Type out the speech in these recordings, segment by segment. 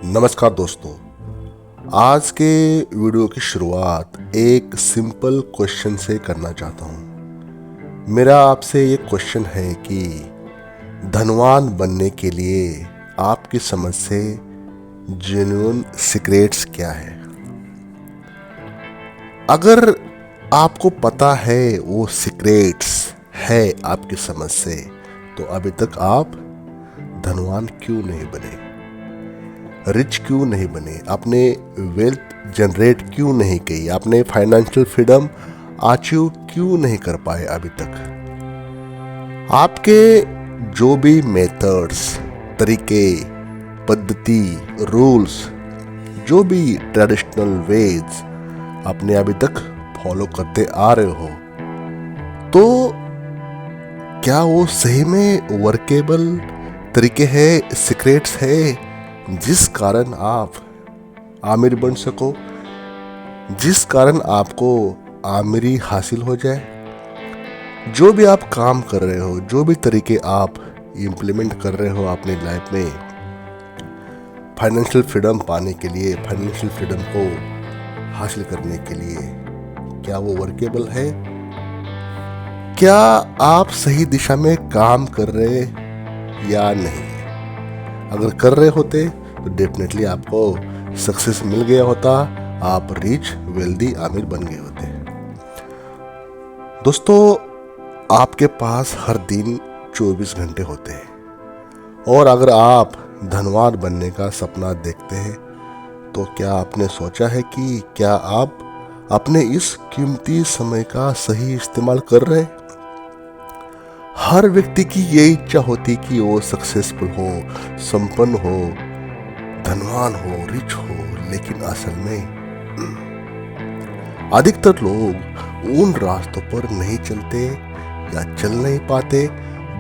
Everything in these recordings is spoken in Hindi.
नमस्कार दोस्तों। आज के वीडियो की शुरुआत एक सिंपल क्वेश्चन से करना चाहता हूँ। मेरा आपसे ये क्वेश्चन है कि धनवान बनने के लिए आपकी समझ से जेन्युइन सीक्रेट्स क्या है। अगर आपको पता है वो सीक्रेट्स है आपकी समझ से, तो अभी तक आप धनवान क्यों नहीं बने, रिच क्यों नहीं बने, आपने वेल्थ जनरेट क्यों नहीं की, आपने फाइनेंशियल फ्रीडम अचीव क्यों नहीं कर पाए अभी तक। आपके जो भी मेथड्स, तरीके, पद्धति, रूल्स, जो भी ट्रेडिशनल वेज आपने अभी तक फॉलो करते आ रहे हो, तो क्या वो सही में वर्केबल तरीके हैं, सीक्रेट्स है जिस कारण आप आमिर बन सको, जिस कारण आपको आमिरी हासिल हो जाए। जो भी आप काम कर रहे हो, जो भी तरीके आप इम्प्लीमेंट कर रहे हो अपनी लाइफ में फाइनेंशियल फ्रीडम पाने के लिए, फाइनेंशियल फ्रीडम को हासिल करने के लिए, क्या वो वर्केबल है? क्या आप सही दिशा में काम कर रहे या नहीं? अगर कर रहे होते तो डेफिनेटली आपको सक्सेस मिल गया होता, आप रिच, वेल्दी, आमिर बन गए होते। दोस्तों, आपके पास हर दिन 24 घंटे होते हैं, और अगर आप धनवान बनने का सपना देखते हैं, तो क्या आपने सोचा है कि क्या आप अपने इस कीमती समय का सही इस्तेमाल कर रहे हैं? हर व्यक्ति की ये इच्छा होती कि वो सक्सेसफुल हो, संपन्न हो, धनवान हो, रिच हो, लेकिन असल में अधिकतर लोग उन रास्तों पर नहीं चलते या चल नहीं पाते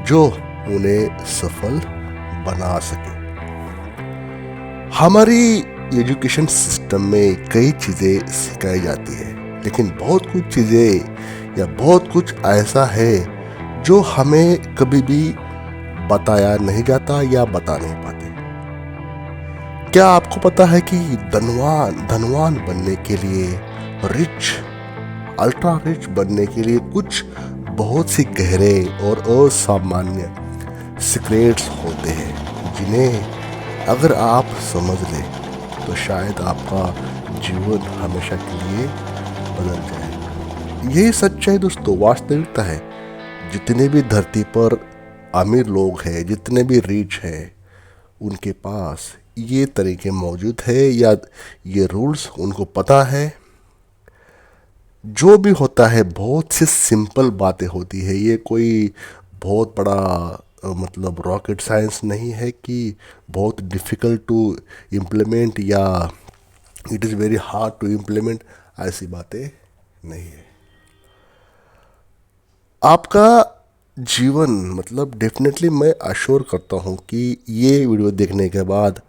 जो उन्हें सफल बना सके। हमारी एजुकेशन सिस्टम में कई चीजें सिखाई जाती है, लेकिन बहुत कुछ चीजें या बहुत कुछ ऐसा है जो हमें कभी भी बताया नहीं जाता या बता नहीं पाते। क्या आपको पता है कि धनवान बनने के लिए, रिच, अल्ट्रा रिच बनने के लिए कुछ बहुत सी गहरे और असामान्य सीक्रेट्स होते हैं, जिन्हें अगर आप समझ लें तो शायद आपका जीवन हमेशा के लिए बदल जाए। यही सच्चाई दोस्तों, वास्तविकता है। जितने भी धरती पर अमीर लोग हैं, जितने भी रिच हैं, उनके पास ये तरीके मौजूद है या ये रूल्स उनको पता है। जो भी होता है बहुत सी सिंपल बातें होती है। ये कोई बहुत बड़ा मतलब रॉकेट साइंस नहीं है कि बहुत डिफ़िकल्ट टू इम्प्लीमेंट या it is very hard to implement, ऐसी बातें नहीं है। आपका जीवन मतलब डेफिनेटली मैं अश्योर करता हूँ कि ये वीडियो देखने के बाद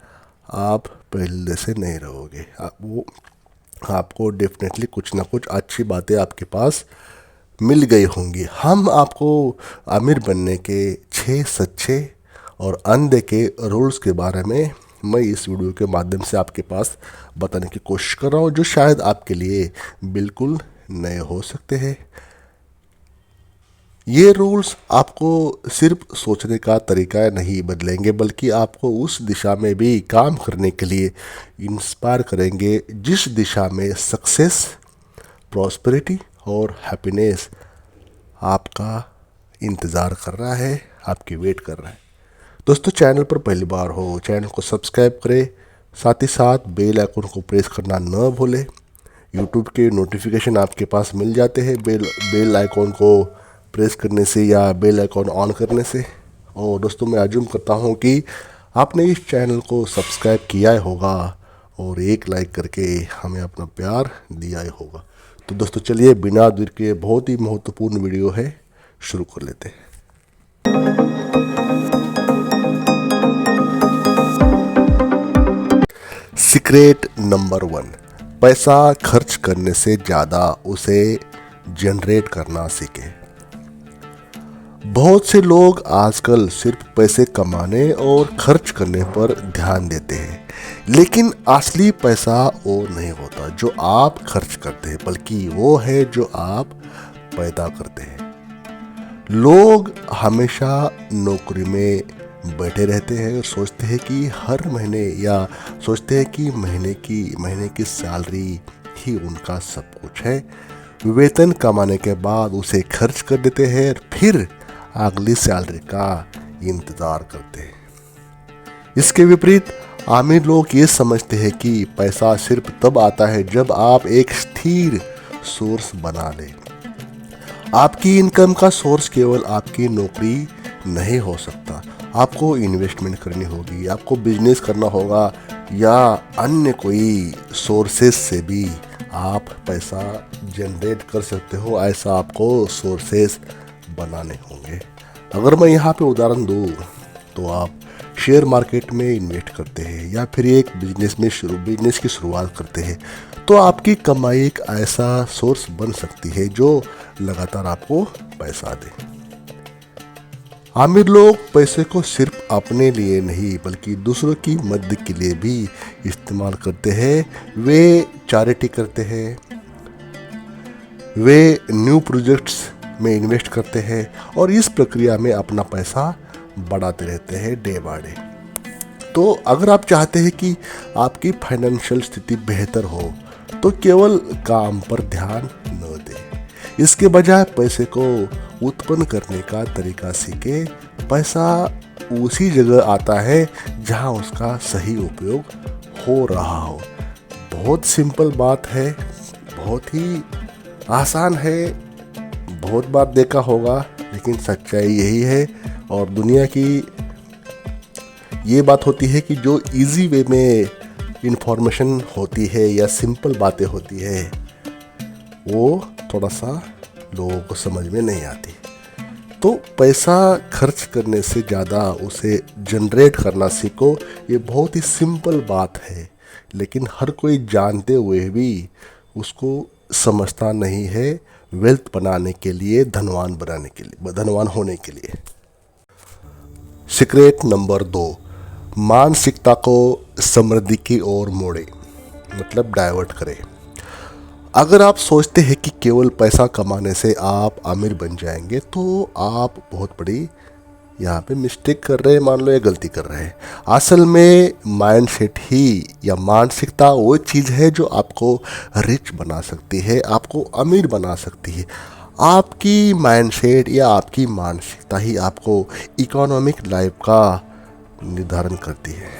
आप पहले से नहीं रहोगे। आपको डेफिनेटली कुछ ना कुछ अच्छी बातें आपके पास मिल गई होंगी। हम आपको अमीर बनने के 6 सच्चे और अनदेखे रूल्स के बारे में मैं इस वीडियो के माध्यम से आपके पास बताने की कोशिश कर रहा हूँ, जो शायद आपके लिए बिल्कुल नए हो सकते हैं। ये रूल्स आपको सिर्फ सोचने का तरीका नहीं बदलेंगे, बल्कि आपको उस दिशा में भी काम करने के लिए इंस्पायर करेंगे जिस दिशा में सक्सेस, प्रॉस्पेरिटी और हैप्पीनेस आपका इंतज़ार कर रहा है, आपकी वेट कर रहा है। दोस्तों, चैनल पर पहली बार हो, चैनल को सब्सक्राइब करें, साथ ही साथ बेल आइकन को प्रेस करना न भूलें। यूट्यूब के नोटिफिकेशन आपके पास मिल जाते हैं बेल आइकन को प्रेस करने से या बेल आइकन ऑन करने से। और दोस्तों, मैं अज्यूम करता हूँ कि आपने इस चैनल को सब्सक्राइब किया ही होगा और एक लाइक करके हमें अपना प्यार दिया ही होगा। तो दोस्तों, चलिए बिना देर के बहुत ही महत्वपूर्ण वीडियो है, शुरू कर लेते हैं। सीक्रेट नंबर 1, पैसा खर्च करने से ज़्यादा उसे जनरेट करना सीखें। बहुत से लोग आजकल सिर्फ पैसे कमाने और खर्च करने पर ध्यान देते हैं, लेकिन असली पैसा वो नहीं होता जो आप खर्च करते हैं, बल्कि वो है जो आप पैदा करते हैं। लोग हमेशा नौकरी में बैठे रहते हैं और सोचते हैं कि हर महीने, या सोचते हैं कि महीने की सैलरी ही उनका सब कुछ है। वेतन कमाने के बाद उसे खर्च कर देते हैं और फिर अगली सैलरी का इंतज़ार करते हैं। इसके विपरीत अमीर लोग ये समझते हैं कि पैसा सिर्फ तब आता है जब आप एक स्थिर सोर्स बना लें। आपकी इनकम का सोर्स केवल आपकी नौकरी नहीं हो सकता। आपको इन्वेस्टमेंट करनी होगी, आपको बिजनेस करना होगा, या अन्य कोई सोर्सेस से भी आप पैसा जनरेट कर सकते हो। ऐसा आपको सोर्सेस बनाने होंगे। अगर मैं यहाँ पे उदाहरण दूँ तो आप शेयर मार्केट में इन्वेस्ट करते हैं या फिर एक बिजनेस की शुरुआत करते हैं, तो आपकी कमाई एक ऐसा सोर्स बन सकती है जो लगातार आपको पैसा दे। आमिर लोग पैसे को सिर्फ अपने लिए नहीं बल्कि दूसरों की मदद के लिए भी इस्तेमाल करते हैं। वे चैरिटी करते हैं, वे न्यू प्रोजेक्ट्स में इन्वेस्ट करते हैं और इस प्रक्रिया में अपना पैसा बढ़ाते रहते हैं डे बाय डे। तो अगर आप चाहते हैं कि आपकी फाइनेंशियल स्थिति बेहतर हो तो केवल काम पर ध्यान न दें। इसके बजाय पैसे को उत्पन्न करने का तरीका सीखें। पैसा उसी जगह आता है जहां उसका सही उपयोग हो रहा हो। बहुत सिंपल बात है, बहुत ही आसान है, बहुत बार देखा होगा, लेकिन सच्चाई यही है। और दुनिया की ये बात होती है कि जो इजी वे में इंफॉर्मेशन होती है या सिंपल बातें होती है वो थोड़ा सा लोगों को समझ में नहीं आती। तो पैसा खर्च करने से ज़्यादा उसे जनरेट करना सीखो। ये बहुत ही सिंपल बात है, लेकिन हर कोई जानते हुए भी उसको समझता नहीं है। वेल्थ बनाने के लिए, धनवान होने के लिए। सीक्रेट नंबर 2, मानसिकता को समृद्धि की ओर मोड़े, मतलब डाइवर्ट करें। अगर आप सोचते हैं कि केवल पैसा कमाने से आप अमीर बन जाएंगे तो आप बहुत बड़ी यहाँ पे मिस्टेक कर रहे हैं, मान लो या गलती कर रहे हैं। असल में माइंडसेट ही या मानसिकता वो चीज़ है जो आपको रिच बना सकती है, आपको अमीर बना सकती है। आपकी माइंडसेट या आपकी मानसिकता ही आपको इकोनॉमिक लाइफ का निर्धारण करती है।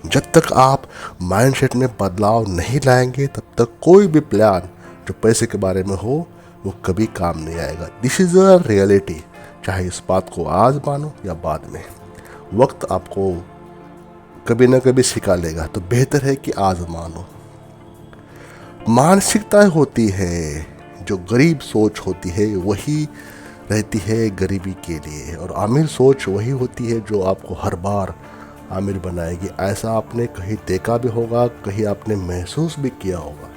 जब तक आप माइंडसेट में बदलाव नहीं लाएंगे तब तक कोई भी प्लान जो पैसे के बारे में हो वो कभी काम नहीं आएगा। This is a reality. चाहे इस बात को आज मानो या बाद में, वक्त आपको कभी ना कभी सिखा लेगा, तो बेहतर है कि आज मानो। मानसिकता होती है जो गरीब सोच होती है वही रहती है गरीबी के लिए, और अमीर सोच वही होती है जो आपको हर बार अमीर बनाएगी। ऐसा आपने कहीं देखा भी होगा, कहीं आपने महसूस भी किया होगा।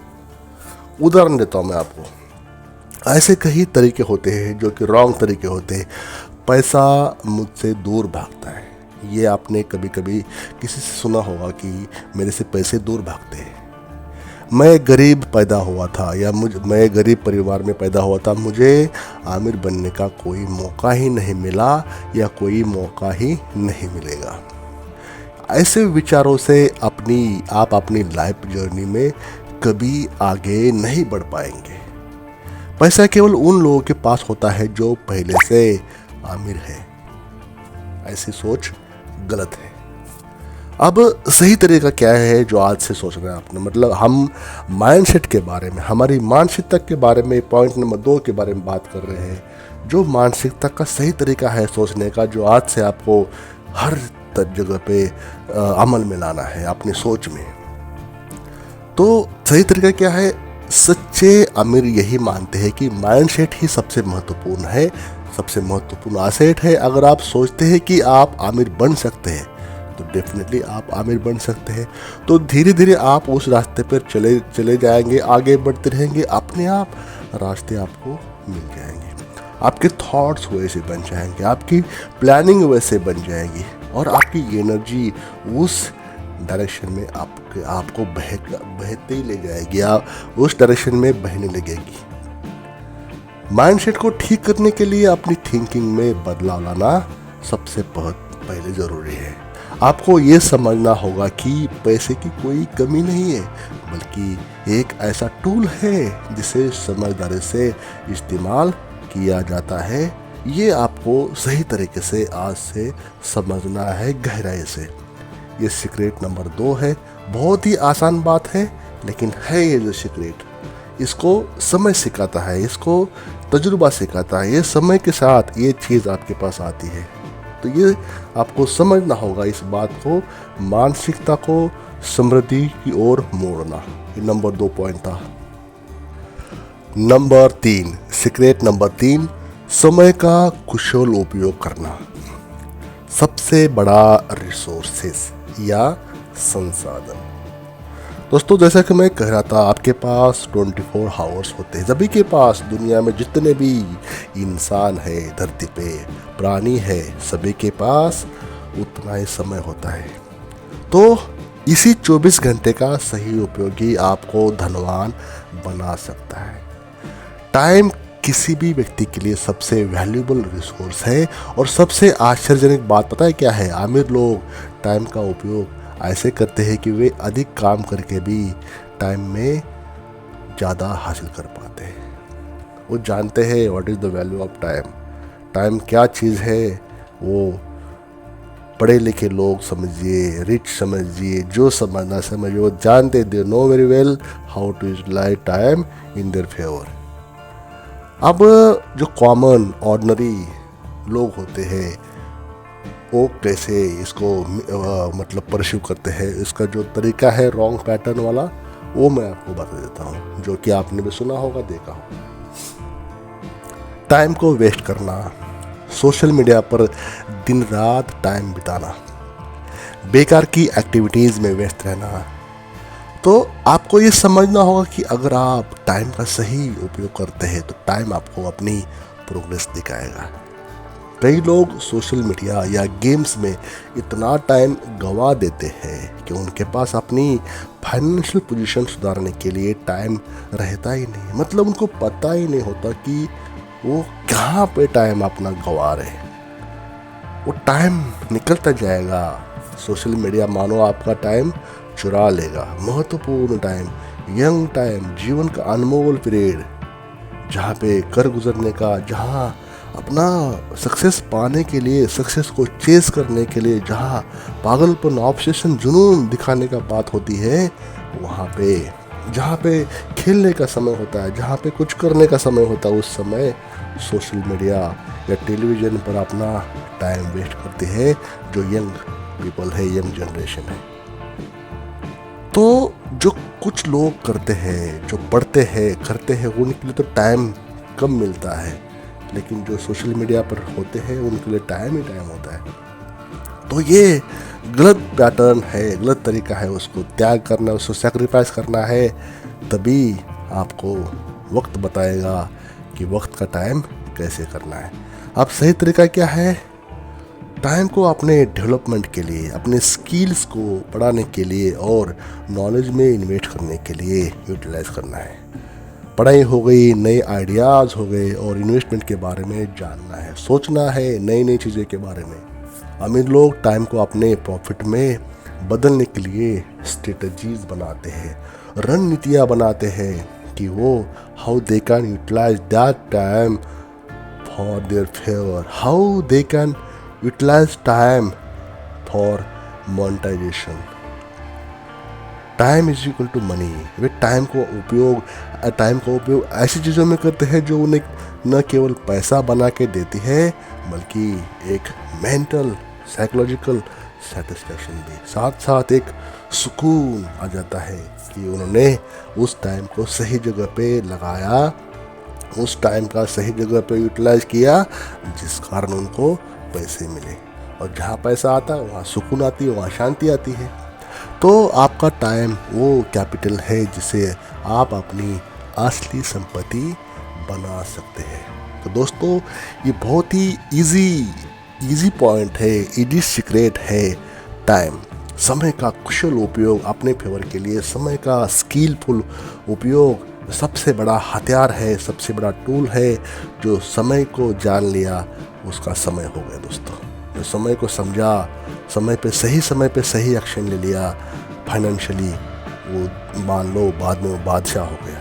उदाहरण देता हूँ मैं आपको। ऐसे कई तरीके होते हैं जो कि रॉन्ग तरीके होते हैं। पैसा मुझसे दूर भागता है, ये आपने कभी कभी किसी से सुना होगा कि मेरे से पैसे दूर भागते हैं। मैं गरीब पैदा हुआ था या मैं गरीब परिवार में पैदा हुआ था, मुझे आमिर बनने का कोई मौका ही नहीं मिला या कोई मौका ही नहीं मिलेगा। ऐसे विचारों से आप अपनी लाइफ जर्नी में कभी आगे नहीं बढ़ पाएंगे। पैसा केवल उन लोगों के पास होता है जो पहले से आमिर है। ऐसी सोच गलत है। अब सही तरीका क्या है जो आज से सोच रहे हैं आपने, मतलब हम माइंडसेट के बारे में, हमारी मानसिकता के बारे में, पॉइंट नंबर 2 के बारे में बात कर रहे हैं। जो मानसिकता का सही तरीका है सोचने का, जो आज से आपको हर जगह पे अमल में लाना है अपनी सोच में। तो सही तरीका क्या है? सच्चे अमीर यही मानते हैं कि माइंडसेट ही सबसे महत्वपूर्ण है, सबसे महत्वपूर्ण एसेट है। अगर आप सोचते हैं कि आप आमिर बन सकते हैं तो डेफिनेटली आप आमिर बन सकते हैं। तो धीरे धीरे आप उस रास्ते पर चले जाएंगे, आगे बढ़ते रहेंगे, अपने आप रास्ते आपको मिल जाएंगे। आपके थॉट्स वैसे बन जाएंगे, आपकी प्लानिंग वैसे बन जाएगी और आपकी एनर्जी उस डायरेक्शन में आपको बहते ही ले जाएगी, आप उस डायरेक्शन में बहने लगेगी। माइंडसेट को ठीक करने के लिए अपनी थिंकिंग में बदलाव लाना सबसे पहले ज़रूरी है। आपको ये समझना होगा कि पैसे की कोई कमी नहीं है, बल्कि एक ऐसा टूल है जिसे समझदारी से इस्तेमाल किया जाता है। ये आपको सही तरीके से आज से समझना है, गहराई से। ये सीक्रेट नंबर 2 है। बहुत ही आसान बात है, लेकिन है ये जो सीक्रेट, इसको समय सिखाता है, इसको तजुर्बा सिखाता है। ये समय के साथ ये चीज़ आपके पास आती है। तो ये आपको समझना होगा इस बात को, मानसिकता को समृद्धि की ओर मोड़ना। ये नंबर 2 पॉइंट था। नंबर 3, सीक्रेट नंबर 3, समय का कुशल उपयोग करना। सबसे बड़ा रिसोर्सेस या संसाधन। दोस्तों, जैसा कि मैं कह रहा था, आपके पास 24 आवर्स होते हैं। सभी के पास, दुनिया में जितने भी इंसान है, धरती पे प्राणी है, सभी के पास उतना ही समय होता है। तो इसी 24 घंटे का सही उपयोग ही आपको धनवान बना सकता है। टाइम किसी भी व्यक्ति के लिए सबसे वैल्यूएबल रिसोर्स है। और सबसे आश्चर्यजनक बात पता है क्या है? अमीर लोग टाइम का उपयोग ऐसे करते हैं कि वे अधिक काम करके भी टाइम में ज़्यादा हासिल कर पाते हैं। वो जानते हैं what is the value of time. Time क्या चीज़ है, वो पढ़े लिखे लोग समझिए, रिच समझिए, जो समझना समझिए, वो जानते, they know very well how to utilise time in their favour. अब जो कॉमन ऑर्डिनरी लोग होते हैं, वो कैसे इसको मतलब परस्यू करते हैं, इसका जो तरीका है रॉन्ग पैटर्न वाला, वो मैं आपको बता देता हूँ, जो कि आपने भी सुना होगा, देखा होगा। टाइम को वेस्ट करना, सोशल मीडिया पर दिन रात टाइम बिताना, बेकार की एक्टिविटीज़ में व्यस्त रहना। तो आपको ये समझना होगा कि अगर आप टाइम का सही उपयोग करते हैं तो टाइम आपको अपनी प्रोग्रेस दिखाएगा। कई लोग सोशल मीडिया या गेम्स में इतना टाइम गंवा देते हैं कि उनके पास अपनी फाइनेंशियल पोजीशन सुधारने के लिए टाइम रहता ही नहीं। मतलब उनको पता ही नहीं होता कि वो कहाँ पे टाइम अपना गंवा रहे। वो टाइम निकलता जाएगा। सोशल मीडिया मानो आपका टाइम चुरा लेगा। महत्वपूर्ण टाइम, यंग टाइम, जीवन का अनमोल पीरियड, जहाँ पे कर गुजरने का, जहाँ अपना सक्सेस पाने के लिए, सक्सेस को चेस करने के लिए, जहाँ पागलपन, ऑब्सेशन, जुनून दिखाने का बात होती है, वहाँ पे जहाँ पे खेलने का समय होता है, जहाँ पे कुछ करने का समय होता है, उस समय सोशल मीडिया या टेलीविज़न पर अपना टाइम वेस्ट करते हैं जो यंग पीपल है, यंग जनरेशन है। तो जो कुछ लोग करते हैं, जो पढ़ते हैं, करते हैं, उनके लिए तो टाइम कम मिलता है, लेकिन जो सोशल मीडिया पर होते हैं उनके लिए टाइम ही टाइम होता है। तो ये गलत पैटर्न है, गलत तरीका है। उसको त्याग करना, उसको सैक्रिफाइस करना है, तभी आपको वक्त बताएगा कि वक्त का टाइम कैसे करना है। अब सही तरीका क्या है? टाइम को अपने डेवलपमेंट के लिए, अपने स्किल्स को बढ़ाने के लिए और नॉलेज में इन्वेस्ट करने के लिए यूटिलाइज करना है। पढ़ाई हो गई, नए आइडियाज़ हो गए और इन्वेस्टमेंट के बारे में जानना है, सोचना है नई नई चीज़ों के बारे में। अमीर लोग टाइम को अपने प्रॉफिट में बदलने के लिए स्ट्रेटजीज बनाते हैं, रणनीतियाँ बनाते हैं कि वो how they can utilise that time for their favour, how they can utilise time for monetisation. Time is equal to money. वे टाइम का उपयोग ऐसी चीज़ों में करते हैं जो उन्हें न केवल पैसा बना के देती है, बल्कि एक मेंटल, साइकोलॉजिकल सेटिस्फैक्शन भी, साथ साथ एक सुकून आ जाता है कि उन्होंने उस टाइम को सही जगह पे लगाया, उस टाइम का सही जगह पे यूटिलाइज किया, जिस कारण उनको पैसे मिले। और जहाँ पैसा आता है वहाँ सुकून आती है, वहाँ शांति आती है। तो आपका टाइम वो कैपिटल है जिसे आप अपनी असली संपत्ति बना सकते हैं। तो दोस्तों, ये बहुत ही इजी पॉइंट है, इजी सीक्रेट है टाइम। समय का कुशल उपयोग अपने फेवर के लिए, समय का स्किलफुल उपयोग सबसे बड़ा हथियार है, सबसे बड़ा टूल है। जो समय को जान लिया उसका समय हो गया दोस्तों। जो समय को समझा, समय पे सही एक्शन ले लिया, फाइनेंशियली वो मान लो बाद में वो बादशाह हो गया।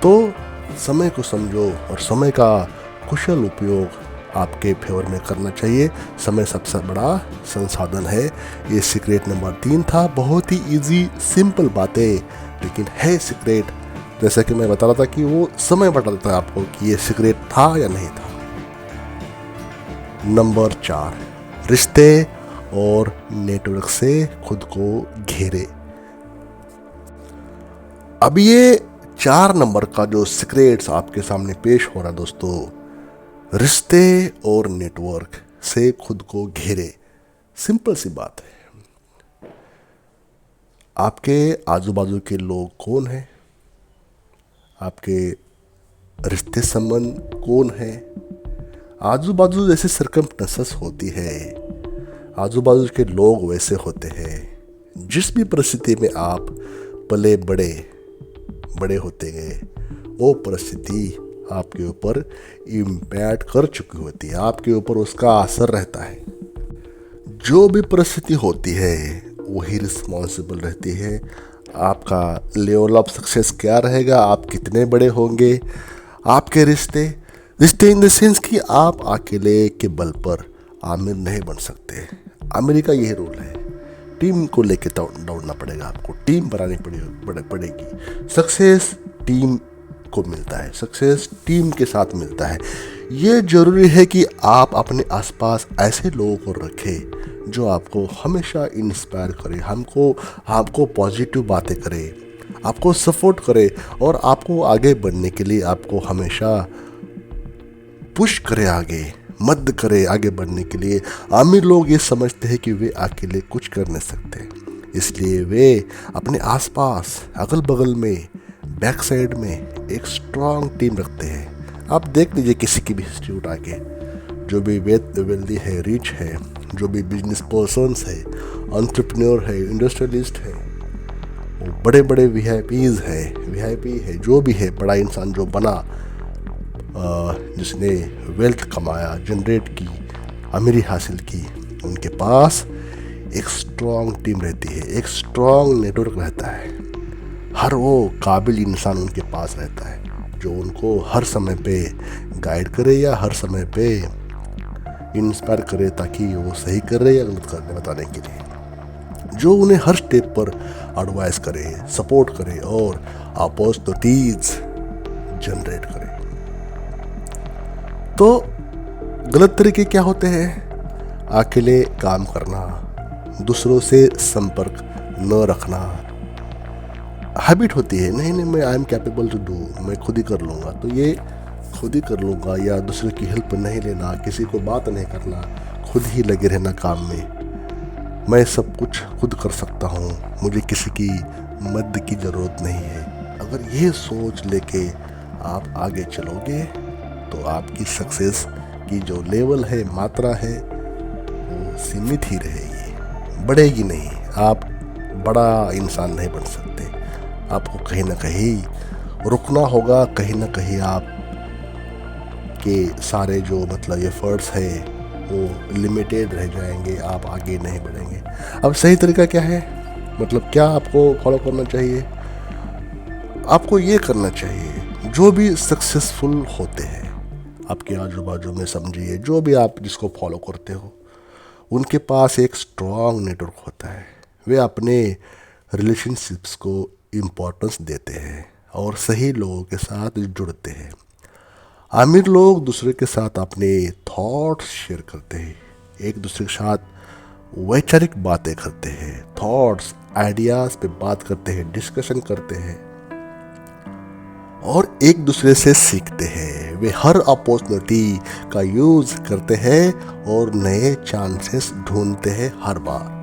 तो समय को समझो और समय का कुशल उपयोग आपके फेवर में करना चाहिए। समय सबसे बड़ा संसाधन है। ये सीक्रेट नंबर 3 था। बहुत ही इजी सिंपल बातें, लेकिन है सीक्रेट। जैसा कि मैं बता रहा था कि वो समय बता देता है आपको कि ये सीक्रेट था या नहीं था। नंबर 4, रिश्ते और नेटवर्क से खुद को घेरे। अब ये 4 नंबर का जो सीक्रेट्स आपके सामने पेश हो रहा है दोस्तों, रिश्ते और नेटवर्क से खुद को घेरे। सिंपल सी बात है। आपके आजू बाजू के लोग कौन हैं? आपके रिश्ते संबंध कौन है? आजू बाजू जैसे सर्कमस्टेंसेस होती है, आजू बाजू के लोग वैसे होते हैं। जिस भी परिस्थिति में आप पले बड़े होते गए, वो परिस्थिति आपके ऊपर इम्पैक्ट कर चुकी होती है, आपके ऊपर उसका असर रहता है। जो भी परिस्थिति होती है वही रिस्पॉन्सिबल रहती है। आपका लेवल ऑफ सक्सेस क्या रहेगा, आप कितने बड़े होंगे, आपके रिश्ते इन द सेंस कि आप अकेले के बल पर आमिर नहीं बन सकते। आमिर का यही रूल है, टीम को लेके दौड़ना पड़ेगा, आपको टीम बनानी पड़ेगी। सक्सेस टीम को मिलता है, सक्सेस टीम के साथ मिलता है। ये जरूरी है कि आप अपने आसपास ऐसे लोगों को रखें जो आपको हमेशा इंस्पायर करे, आपको पॉजिटिव बातें करे, आपको सपोर्ट करे और आपको आगे बढ़ने के लिए आपको हमेशा पुश करे, आगे मदद करे आगे बढ़ने के लिए। अमीर लोग ये समझते हैं कि वे अकेले कुछ कर नहीं सकते, इसलिए वे अपने आसपास अगल बगल में बैक साइड में एक स्ट्रांग टीम रखते हैं। आप देख लीजिए किसी की भी हिस्ट्री उठा के, जो भी वेल्दी है, रिच है, जो भी बिजनेस पर्सन्स है, एंटरप्रेन्योर है, इंडस्ट्रियलिस्ट है, वो बड़े बड़े वीआईपी है, जो भी है बड़ा इंसान जो बना, जिसने वेल्थ कमाया, जनरेट की, अमीरी हासिल की, उनके पास एक स्ट्रांग टीम रहती है, एक स्ट्रांग नेटवर्क रहता है। हर वो काबिल इंसान उनके पास रहता है जो उनको हर समय पे गाइड करे या हर समय पे इंस्पायर करे, ताकि वो सही कर रहे या गलत करने बताने के लिए, जो उन्हें हर स्टेप पर एडवाइस करे, सपोर्ट करे और अपॉर्चुनिटीज जनरेट करे। तो गलत तरीके क्या होते हैं? अकेले काम करना, दूसरों से संपर्क न रखना, हैबिट होती है, नहीं मैं I am capable to do, मैं खुद ही कर लूँगा, तो ये खुद ही कर लूँगा, या दूसरे की हेल्प नहीं लेना, किसी को बात नहीं करना, खुद ही लगे रहना काम में, मैं सब कुछ खुद कर सकता हूँ, मुझे किसी की मदद की ज़रूरत नहीं है। अगर ये सोच लेके आप आगे चलोगे तो आपकी सक्सेस की जो लेवल है, मात्रा है, वो सीमित ही रहेगी, बढ़ेगी नहीं। आप बड़ा इंसान नहीं बन सकते, आपको कहीं ना कहीं रुकना होगा, कहीं ना कहीं आप के सारे जो मतलब एफर्ट्स है वो लिमिटेड रह जाएंगे, आप आगे नहीं बढ़ेंगे। अब सही तरीका क्या है, मतलब क्या आपको फॉलो करना चाहिए? आपको ये करना चाहिए, जो भी सक्सेसफुल होते हैं आपके आजू बाजू में, समझिए जो भी आप जिसको फॉलो करते हो, उनके पास एक स्ट्रांग नेटवर्क होता है। वे अपने रिलेशनशिप्स को इम्पोर्टेंस देते हैं और सही लोगों के साथ जुड़ते हैं। अमीर लोग दूसरे के साथ अपने थॉट्स शेयर करते हैं, एक दूसरे के साथ वैचारिक बातें करते हैं, थॉट्स आइडियाज़ पे बात करते हैं, डिस्कशन करते हैं और एक दूसरे से सीखते हैं। वे हर अपॉर्चुनिटी का यूज़ करते हैं और नए चांसेस ढूंढते हैं हर बार।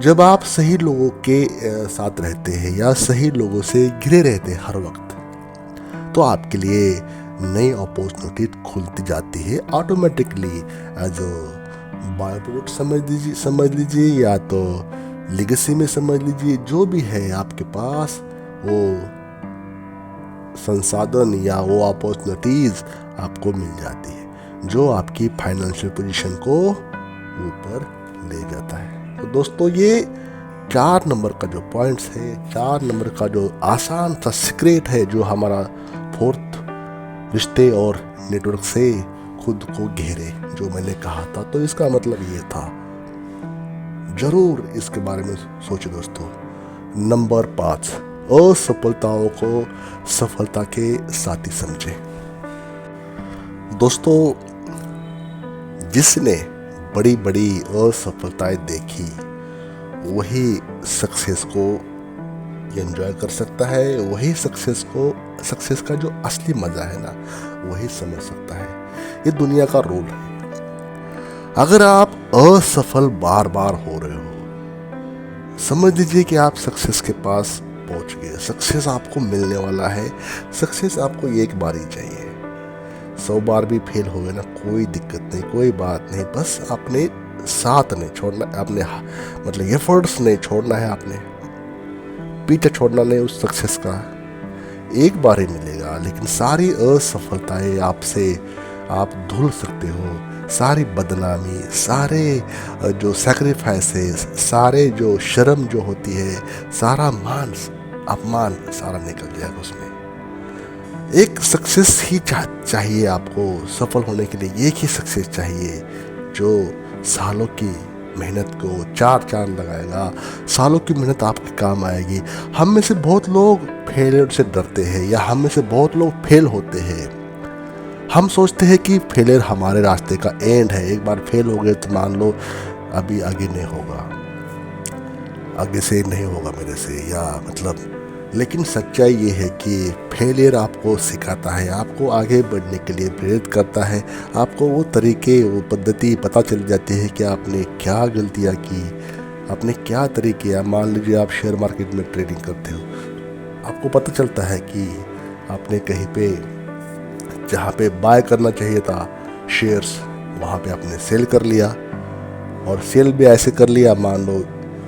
जब आप सही लोगों के साथ रहते हैं या सही लोगों से घिरे रहते हैं हर वक्त, तो आपके लिए नई अपॉर्चुनिटी खुलती जाती है ऑटोमेटिकली। जो बाय प्रोडक्ट समझ लीजिए या तो लिगेसी में समझ लीजिए, जो भी है आपके पास वो संसाधन या वो अपॉर्चुनिटीज आपको मिल जाती है जो आपकी फाइनेंशियल पोजीशन को ऊपर ले जाता है। तो दोस्तों, ये 4 नंबर का जो पॉइंट्स है, 4 नंबर का जो आसान सा सीक्रेट है जो हमारा 4th रिश्ते और नेटवर्क से खुद को घेरे, जो मैंने कहा था। तो इसका मतलब ये था, जरूर इसके बारे में सोचो दोस्तों। नंबर 5, असफलताओं को सफलता के साथी समझे। दोस्तों, जिसने बड़ी बड़ी असफलताएं देखी वही सक्सेस को एंजॉय कर सकता है, वही सक्सेस का जो असली मजा है ना, वही समझ सकता है। ये दुनिया का रूल है। अगर आप असफल बार बार हो रहे हो, समझ लीजिए कि आप सक्सेस के पास पहुंच गए। सक्सेस आपको मिलने वाला है। सक्सेस आपको एक बार ही चाहिए। 100 बार भी फेल हो गए ना, कोई दिक्कत नहीं, कोई बात नहीं। बस अपने साथ नहीं छोड़ना, अपने मतलब एफर्ट्स नहीं छोड़ना है, आपने पीछे छोड़ना नहीं उस सक्सेस का। एक बार ही मिलेगा, लेकिन सारी असफलताएं आपसे आप धुल सकते हो। सारी बदनामी, सारे जो सैक्रिफाइसेस, सारे जो शर्म जो होती है, सारा मान अपमान सारा निकल जाएगा उसमें। एक सक्सेस ही चाहिए आपको सफल होने के लिए। एक ही सक्सेस चाहिए जो सालों की मेहनत को 4 चांद लगाएगा, सालों की मेहनत आपके काम आएगी। हम में से बहुत लोग फेलियर से डरते हैं, या हम में से बहुत लोग फेल होते हैं। हम सोचते हैं कि फेलियर हमारे रास्ते का एंड है। एक बार फेल हो गए तो मान लो अभी आगे नहीं होगा, आगे से नहीं होगा मेरे से, या मतलब। लेकिन सच्चाई ये है कि फेलियर आपको सिखाता है, आपको आगे बढ़ने के लिए प्रेरित करता है। आपको वो तरीके, वो पद्धति पता चल जाती है कि आपने क्या गलतियाँ की, आपने क्या तरीके। मान लीजिए आप शेयर मार्केट में ट्रेडिंग करते हो, आपको पता चलता है कि आपने कहीं पे जहाँ पे बाय करना चाहिए था शेयर्स, वहाँ पे आपने सेल कर लिया। और सेल भी ऐसे कर लिया, मान लो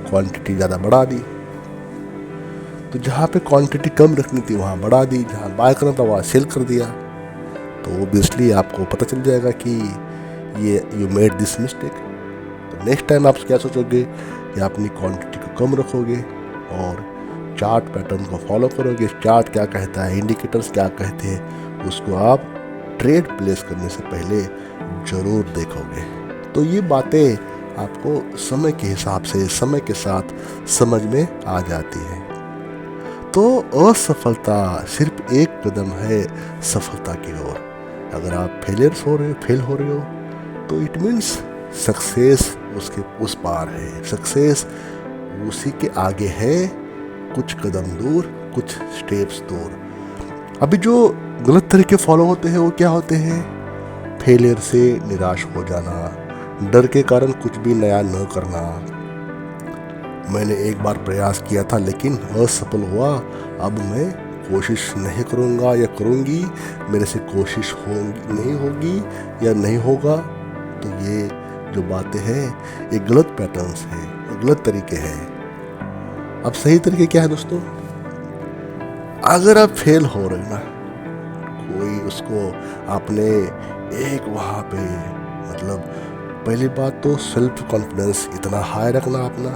क्वांटिटी ज़्यादा बढ़ा दी। तो जहाँ पे क्वांटिटी कम रखनी थी वहाँ बढ़ा दी, जहाँ बाय करना था वहाँ सेल कर दिया। तो ओबियसली आपको पता चल जाएगा कि ये यू मेड दिस मिस्टेक। तो नेक्स्ट टाइम आप क्या सोचोगे कि अपनी क्वांटिटी को कम रखोगे और चार्ट पैटर्न को फॉलो करोगे। चार्ट क्या कहता है, इंडिकेटर्स क्या कहते हैं, उसको आप ट्रेड प्लेस करने से पहले ज़रूर देखोगे। तो ये बातें आपको समय के हिसाब से, समय के साथ समझ में आ जाती है। तो असफलता सिर्फ एक कदम है सफलता की ओर। अगर आप फेल हो रहे हो तो इट मीन्स सक्सेस उसके उस पार है, सक्सेस उसी के आगे है, कुछ कदम दूर, कुछ स्टेप्स दूर। अभी जो गलत तरीके फॉलो होते हैं वो क्या होते हैं? फेलियर से निराश हो जाना, डर के कारण कुछ भी नया न करना। मैंने एक बार प्रयास किया था लेकिन असफल हुआ, अब मैं कोशिश नहीं करूँगा या करूँगी, मेरे से कोशिश नहीं होगी या नहीं होगा। तो ये जो बातें हैं ये गलत पैटर्न्स हैं, गलत तरीके हैं। अब सही तरीके क्या है दोस्तों? अगर आप फेल हो रहे ना, कोई उसको आपने एक वहाँ पे मतलब पहली बात तो सेल्फ कॉन्फिडेंस इतना हाई रखना अपना,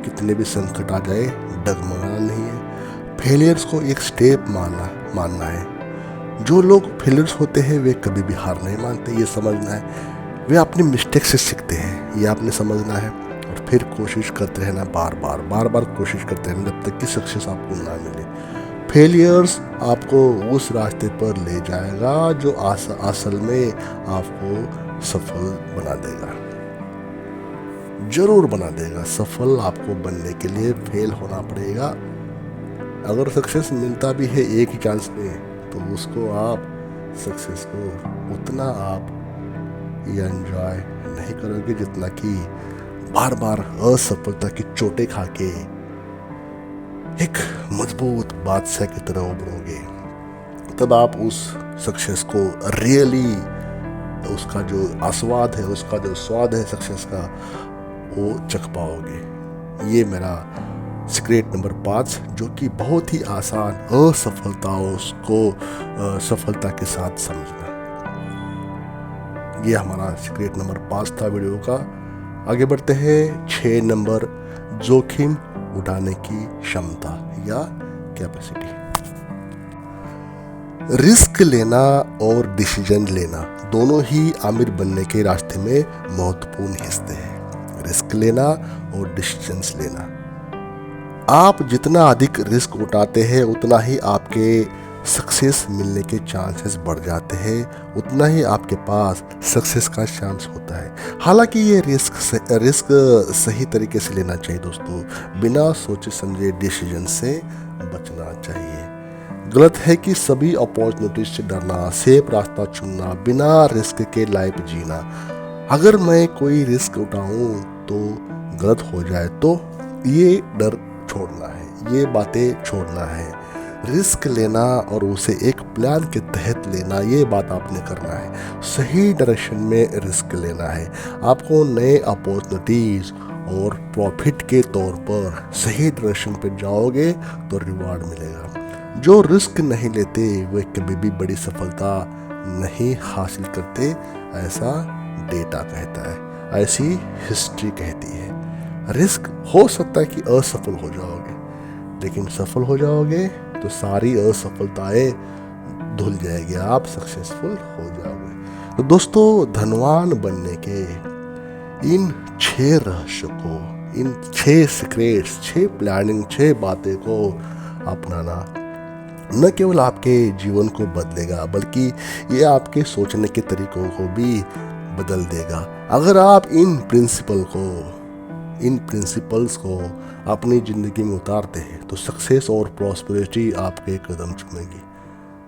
कितने भी संकट आ जाए डगमगाना नहीं है। फेलियर्स को एक स्टेप मानना है। जो लोग फेलियर्स होते हैं वे कभी भी हार नहीं मानते, ये समझना है। वे अपनी मिस्टेक से सीखते हैं, ये आपने समझना है। और फिर कोशिश करते रहना, बार बार कोशिश करते रहना जब तक कि सक्सेस आपको ना मिले। फेलियर्स आपको उस रास्ते पर ले जाएगा जो असल में आपको सफल बना देगा, जरूर बना देगा। सफल आपको बनने के लिए फेल होना पड़ेगा। अगर सक्सेस मिलता भी है एक ही चांस में, तो उसको आप सक्सेस को उतना आप एंजॉय नहीं करोगे जितना कि बार बार असफलता की चोटें खा के एक मजबूत बादशाह की तरह उभरोगे। तब आप उस सक्सेस को उसका जो आस्वाद है, उसका जो स्वाद है सक्सेस का, वो चख पाओगे। ये मेरा सीक्रेट नंबर 5, जो कि बहुत ही आसान असफलताओं को सफलता के साथ समझना। ये हमारा सीक्रेट नंबर 5 था वीडियो का। आगे बढ़ते हैं 6 नंबर, जोखिम उठाने की क्षमता या कैपेसिटी। रिस्क लेना और डिसीजन लेना दोनों ही आमिर बनने के रास्ते में महत्वपूर्ण हिस्से हैं। रिस्क लेना और डिसीजंस लेना। आप जितना अधिक रिस्क उठाते हैं उतना ही आपके सक्सेस मिलने के चांसेस बढ़ जाते हैं, उतना ही आपके पास सक्सेस का चांस होता है। हालांकि ये रिस्क सही तरीके से लेना चाहिए दोस्तों, बिना सोचे समझे डिसीजन से बचना चाहिए। गलत है कि सभी अपॉर्चुनिटीज से डरना, सेफ रास्ता चुनना, बिना रिस्क के लाइफ जीना। अगर मैं कोई रिस्क उठाऊं तो गलत हो जाए तो ये डर छोड़ना है, ये बातें छोड़ना है। रिस्क लेना और उसे एक प्लान के तहत लेना, ये बात आपने करना है। सही डायरेक्शन में रिस्क लेना है। आपको नए अपॉर्चुनिटीज और प्रॉफिट के तौर पर सही डायरेक्शन पे जाओगे तो रिवार्ड मिलेगा। जो रिस्क नहीं लेते वे कभी भी बड़ी सफलता नहीं हासिल करते, ऐसा डेटा कहता है, ऐसी हिस्ट्री कहती है। रिस्क हो सकता है कि असफल हो जाओगे, लेकिन सफल हो जाओगे तो सारी असफलताएं धुल जाएगी, आप सक्सेसफुल हो जाओगे। तो दोस्तों, धनवान बनने के इन 6 रहस्यों को, इन 6 सीक्रेट्स, 6 प्लानिंग, 6 बातें को अपनाना न केवल आपके जीवन को बदलेगा, बल्कि ये आपके सोचने के तरीकों को भी बदल देगा। अगर आप इन प्रिंसिपल्स को अपनी ज़िंदगी में उतारते हैं तो सक्सेस और प्रॉस्पेरिटी आपके कदम चूमेगी।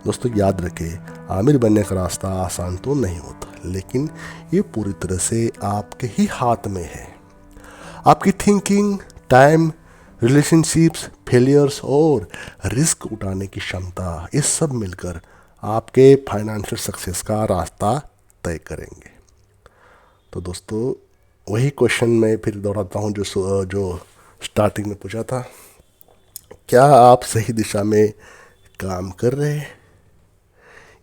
दोस्तों, याद रखें, आमिर बनने का रास्ता आसान तो नहीं होता, लेकिन ये पूरी तरह से आपके ही हाथ में है। आपकी थिंकिंग, टाइम, रिलेशनशिप्स, फेलियर्स और रिस्क उठाने की क्षमता, ये सब मिलकर आपके फाइनेंशियल सक्सेस का रास्ता तय करेंगे। तो दोस्तों, वही क्वेश्चन मैं फिर दोहराता हूँ जो स्टार्टिंग में पूछा था, क्या आप सही दिशा में काम कर रहे हैं?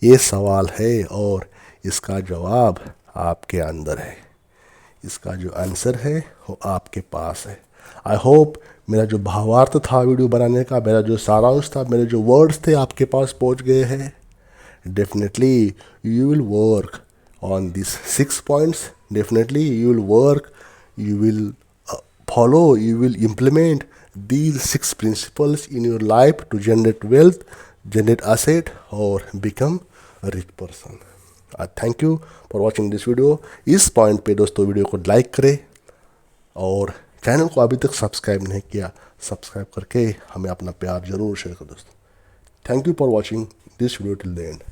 ये सवाल है और इसका जवाब आपके अंदर है। इसका जो आंसर है वो आपके पास है। आई होप मेरा जो भावार्थ था वीडियो बनाने का, मेरा जो सारांश था, मेरे जो वर्ड्स थे आपके पास पहुंच गए हैं। Definitely you will work on these 6 points. Definitely you will work, you will follow, you will implement these 6 principles in your life to generate wealth, generate asset or become a rich person. Thank you for watching this video. इस पॉइंट पे दोस्तों वीडियो को लाइक करें और चैनल को अभी तक सब्सक्राइब नहीं किया, सब्सक्राइब करके हमें अपना प्यार जरूर शेयर करो दोस्तों। Thank you for watching this video till the end.